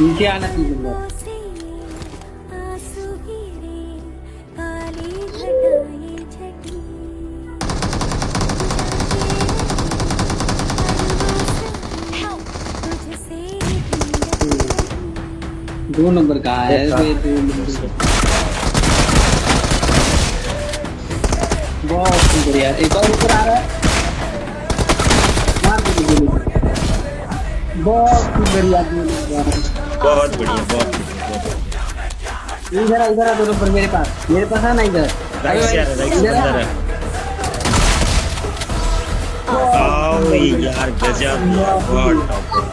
नीचे आना चाहिए। दो नंबर का है ये, दो नंबर बहुत बढ़िया। एक और ऊपर आ रहा है, मार दो गोली। बहुत बढ़िया, बहुत बढ़िया, बहुत बढ़िया। इधर इधर आ, दो नंबर मेरे पास है ना इधर। राइट से आ रहा है, राइट से अंदर है। आओ यार गजब यार, बहुत टॉप।